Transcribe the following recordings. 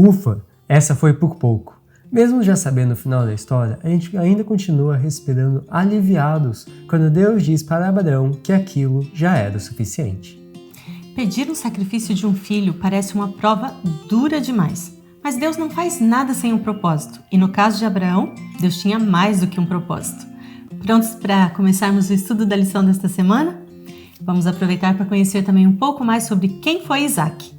Ufa, essa foi por pouco. Mesmo já sabendo o final da história, a gente ainda continua respirando aliviados quando Deus diz para Abraão que aquilo já era o suficiente. Pedir o sacrifício de um filho parece uma prova dura demais. Mas Deus não faz nada sem um propósito. E no caso de Abraão, Deus tinha mais do que um propósito. Prontos para começarmos o estudo da lição desta semana? Vamos aproveitar para conhecer também um pouco mais sobre quem foi Isaac.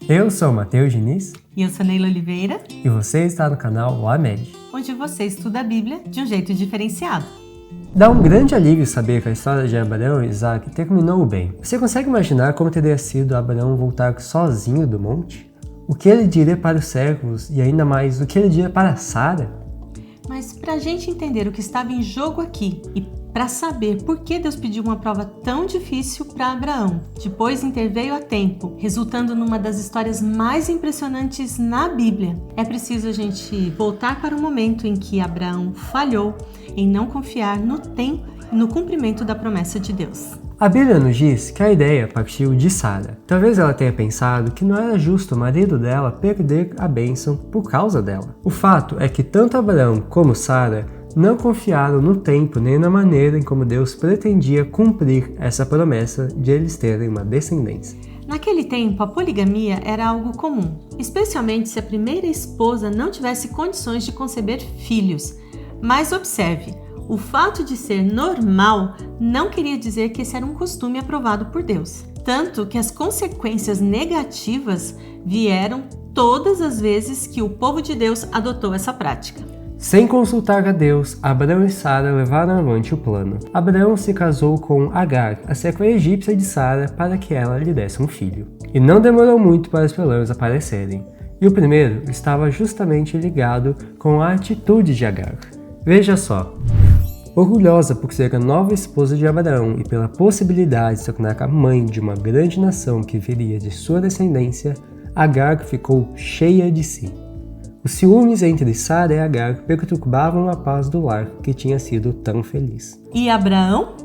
Eu sou o Matheus Diniz. E eu sou Neila Oliveira. E você está no canal LAMED, onde você estuda a Bíblia de um jeito diferenciado. Dá um grande alívio saber que a história de Abraão e Isaac terminou bem. Você consegue imaginar como teria sido Abraão voltar sozinho do monte? O que ele diria para os servos e ainda mais o que ele diria para Sara? Mas para a gente entender o que estava em jogo aqui e para saber por que Deus pediu uma prova tão difícil para Abraão, depois interveio a tempo, resultando numa das histórias mais impressionantes na Bíblia, é preciso a gente voltar para o momento em que Abraão falhou em não confiar no tempo e no cumprimento da promessa de Deus. A Bíblia nos diz que a ideia partiu de Sara. Talvez ela tenha pensado que não era justo o marido dela perder a bênção por causa dela. O fato é que tanto Abraão como Sara não confiaram no tempo nem na maneira em como Deus pretendia cumprir essa promessa de eles terem uma descendência. Naquele tempo, a poligamia era algo comum, especialmente se a primeira esposa não tivesse condições de conceber filhos. Mas observe, o fato de ser normal não queria dizer que esse era um costume aprovado por Deus. Tanto que as consequências negativas vieram todas as vezes que o povo de Deus adotou essa prática. Sem consultar a Deus, Abraão e Sara levaram avante o plano. Abraão se casou com Agar, a serva egípcia de Sara, para que ela lhe desse um filho. E não demorou muito para os problemas aparecerem. E o primeiro estava justamente ligado com a atitude de Agar. Veja só. Orgulhosa por ser a nova esposa de Abraão e pela possibilidade de se tornar a mãe de uma grande nação que viria de sua descendência, Agar ficou cheia de si. Os ciúmes entre Sara e Agar perturbavam a paz do lar que tinha sido tão feliz. E Abraão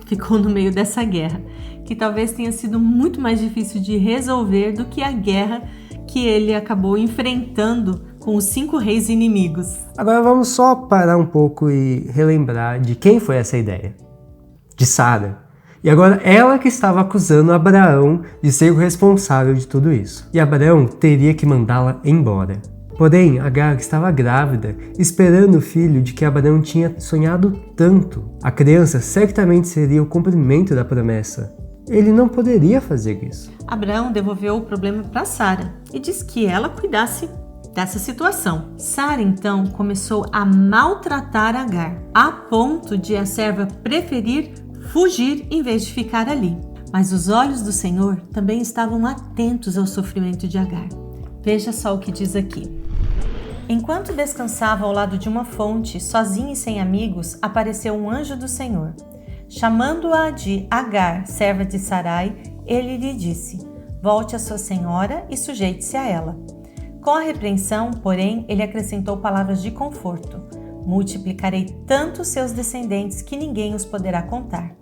ficou no meio dessa guerra, que talvez tenha sido muito mais difícil de resolver do que a guerra que ele acabou enfrentando com os 5 reis inimigos. Agora vamos só parar um pouco e relembrar de quem foi essa ideia. De Sara. E agora ela que estava acusando Abraão de ser o responsável de tudo isso. E Abraão teria que mandá-la embora. Porém, Agar estava grávida, esperando o filho de que Abraão tinha sonhado tanto. A criança certamente seria o cumprimento da promessa. Ele não poderia fazer isso. Abraão devolveu o problema para Sara e disse que ela cuidasse dessa situação. Sara então começou a maltratar Agar, a ponto de a serva preferir fugir em vez de ficar ali. Mas os olhos do Senhor também estavam atentos ao sofrimento de Agar. Veja só o que diz aqui. Enquanto descansava ao lado de uma fonte, sozinha e sem amigos, apareceu um anjo do Senhor. Chamando-a de Agar, serva de Sarai, ele lhe disse: volte à sua senhora e sujeite-se a ela. Com a repreensão, porém, ele acrescentou palavras de conforto. Multiplicarei tanto seus descendentes que ninguém os poderá contar.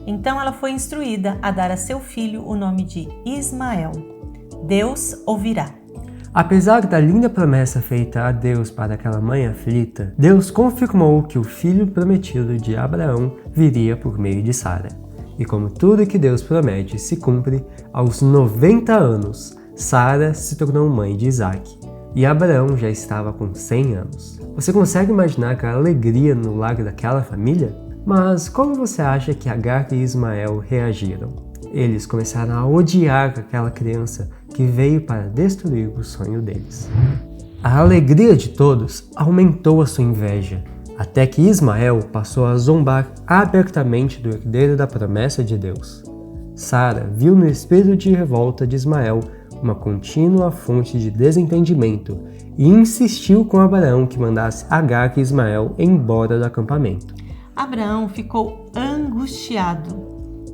Então ela foi instruída a dar a seu filho o nome de Ismael. Deus ouvirá. Apesar da linda promessa feita a Deus para aquela mãe aflita, Deus confirmou que o filho prometido de Abraão viria por meio de Sara. E como tudo que Deus promete se cumpre, aos 90 anos, Sara se tornou mãe de Isaac. E Abraão já estava com 100 anos. Você consegue imaginar aquela alegria no lar daquela família? Mas como você acha que Agar e Ismael reagiram? Eles começaram a odiar aquela criança que veio para destruir o sonho deles. A alegria de todos aumentou a sua inveja, até que Ismael passou a zombar abertamente do herdeiro da promessa de Deus. Sara viu no espírito de revolta de Ismael uma contínua fonte de desentendimento e insistiu com Abraão que mandasse Agar e Ismael embora do acampamento. Abraão ficou angustiado,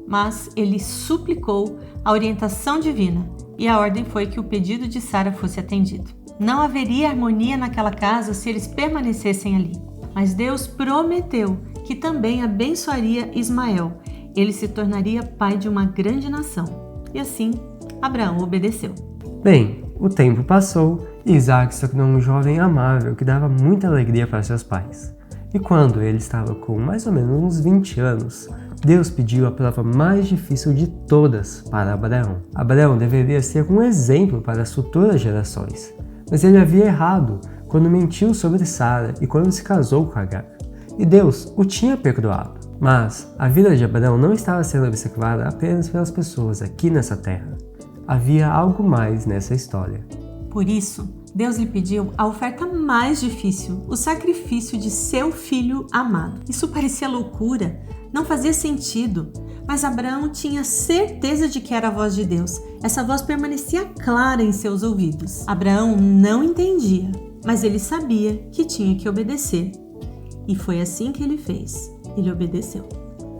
mas ele suplicou a orientação divina e a ordem foi que o pedido de Sara fosse atendido. Não haveria harmonia naquela casa se eles permanecessem ali, mas Deus prometeu que também abençoaria Ismael. Ele se tornaria pai de uma grande nação. E assim, Abraão obedeceu. Bem, O tempo passou e Isaac se tornou um jovem amável que dava muita alegria para seus pais. E quando ele estava com mais ou menos uns 20 anos, Deus pediu a prova mais difícil de todas para Abraão. Abraão deveria ser um exemplo para as futuras gerações, mas ele havia errado quando mentiu sobre Sara e quando se casou com Agar. E Deus o tinha perdoado. Mas a vida de Abraão não estava sendo observada apenas pelas pessoas aqui nessa terra. Havia algo mais nessa história. Por isso, Deus lhe pediu a oferta mais difícil, o sacrifício de seu filho amado. Isso parecia loucura, não fazia sentido, mas Abraão tinha certeza de que era a voz de Deus. Essa voz permanecia clara em seus ouvidos. Abraão não entendia, mas ele sabia que tinha que obedecer. E foi assim que ele fez. Ele obedeceu.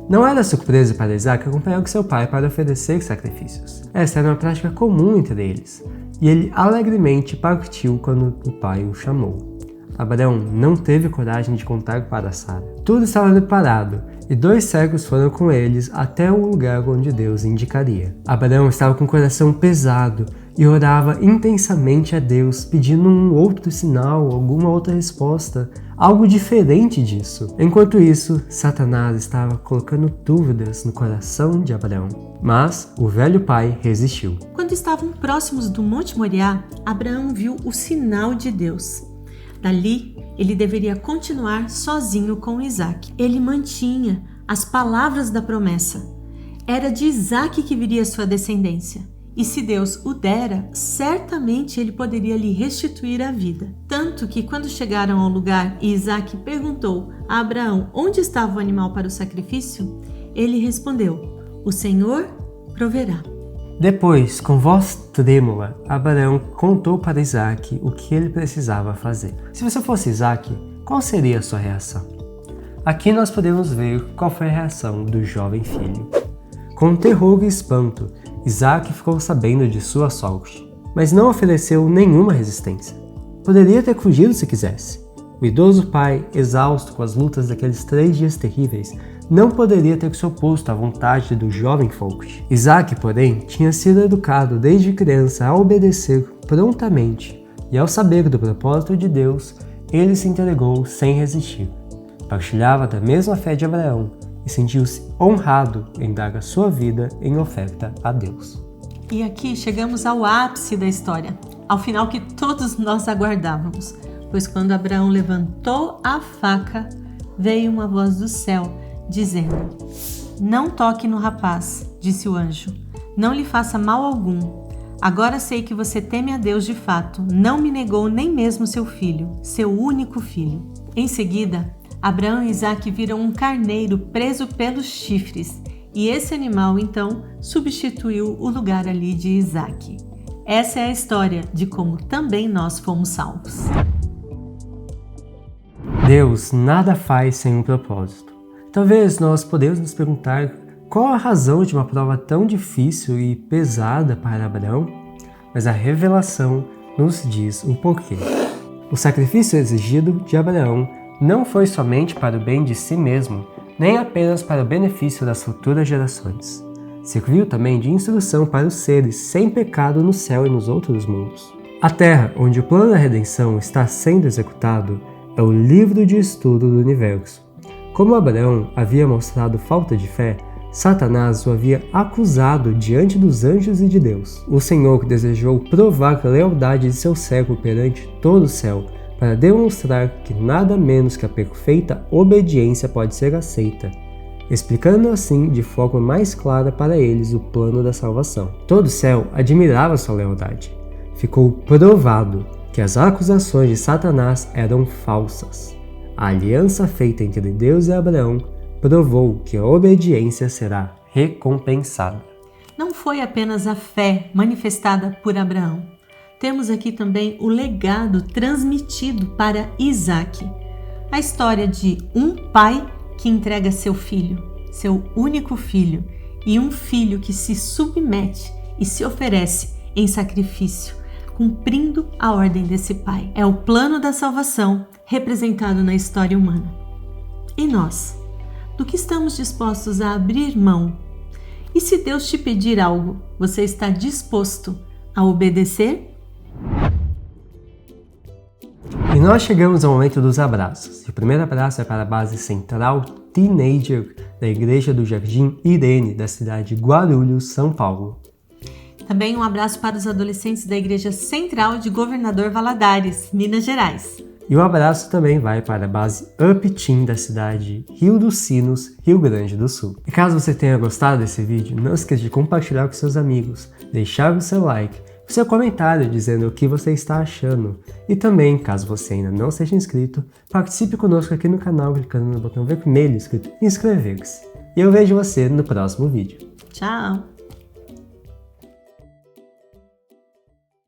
Não era surpresa para Isaac acompanhar seu pai para oferecer sacrifícios. Essa era uma prática comum entre eles, e ele alegremente partiu quando o pai o chamou. Abraão não teve coragem de contar para Sara. Tudo estava preparado, e 2 servos foram com eles até o lugar onde Deus indicaria. Abraão estava com o coração pesado e orava intensamente a Deus, pedindo um outro sinal, alguma outra resposta, algo diferente disso. Enquanto isso, Satanás estava colocando dúvidas no coração de Abraão. Mas o velho pai resistiu. Quando estavam próximos do Monte Moriá, Abraão viu o sinal de Deus. Dali, ele deveria continuar sozinho com Isaac. Ele mantinha as palavras da promessa. Era de Isaac que viria sua descendência. E se Deus o dera, certamente ele poderia lhe restituir a vida. Tanto que quando chegaram ao lugar e Isaac perguntou a Abraão onde estava o animal para o sacrifício, ele respondeu: "O Senhor proverá." Depois, com voz trêmula, Abraão contou para Isaac o que ele precisava fazer. Se você fosse Isaac, qual seria a sua reação? Aqui nós podemos ver qual foi a reação do jovem filho. Com terror e espanto, Isaac ficou sabendo de sua sorte, mas não ofereceu nenhuma resistência. Poderia ter fugido se quisesse. O idoso pai, exausto com as lutas daqueles 3 dias terríveis, não poderia ter se oposto à vontade do jovem Folkt. Isaac, porém, tinha sido educado desde criança a obedecer prontamente, e ao saber do propósito de Deus, ele se entregou sem resistir. Partilhava da mesma fé de Abraão e sentiu-se honrado em dar a sua vida em oferta a Deus. E aqui chegamos ao ápice da história, ao final que todos nós aguardávamos, pois quando Abraão levantou a faca, veio uma voz do céu, dizendo: "Não toque no rapaz", disse o anjo, "não lhe faça mal algum. Agora sei que você teme a Deus de fato, não me negou nem mesmo seu filho, seu único filho." Em seguida, Abraão e Isaac viram um carneiro preso pelos chifres, e esse animal então substituiu o lugar ali de Isaac. Essa é a história de como também nós fomos salvos. Deus nada faz sem um propósito. Talvez nós podemos nos perguntar qual a razão de uma prova tão difícil e pesada para Abraão, mas a revelação nos diz o porquê. O sacrifício exigido de Abraão não foi somente para o bem de si mesmo, nem apenas para o benefício das futuras gerações. Serviu também de instrução para os seres sem pecado no céu e nos outros mundos. A terra onde o plano da redenção está sendo executado é o livro de estudo do universo. Como Abraão havia mostrado falta de fé, Satanás o havia acusado diante dos anjos e de Deus. O Senhor desejou provar a lealdade de seu servo perante todo o céu, para demonstrar que nada menos que a perfeita obediência pode ser aceita, explicando assim de forma mais clara para eles o plano da salvação. Todo o céu admirava sua lealdade. Ficou provado que as acusações de Satanás eram falsas. A aliança feita entre Deus e Abraão provou que a obediência será recompensada. Não foi apenas a fé manifestada por Abraão. Temos aqui também o legado transmitido para Isaac. A história de um pai que entrega seu filho, seu único filho, e um filho que se submete e se oferece em sacrifício, cumprindo a ordem desse pai. É o plano da salvação representado na história humana. E nós? Do que estamos dispostos a abrir mão? E se Deus te pedir algo, você está disposto a obedecer? nós chegamos ao momento dos abraços. O primeiro abraço é para a base central Teenager da Igreja do Jardim Irene, da cidade de Guarulhos, São Paulo. Também um abraço para os adolescentes da Igreja Central de Governador Valadares, Minas Gerais. E o abraço também vai para a base Up Team da cidade de Rio dos Sinos, Rio Grande do Sul. E caso você tenha gostado desse vídeo, não esqueça de compartilhar com seus amigos, deixar o seu like, o seu comentário dizendo o que você está achando. E também, caso você ainda não seja inscrito, participe conosco aqui no canal clicando no botão vermelho escrito inscrever-se. E eu vejo você no próximo vídeo. Tchau!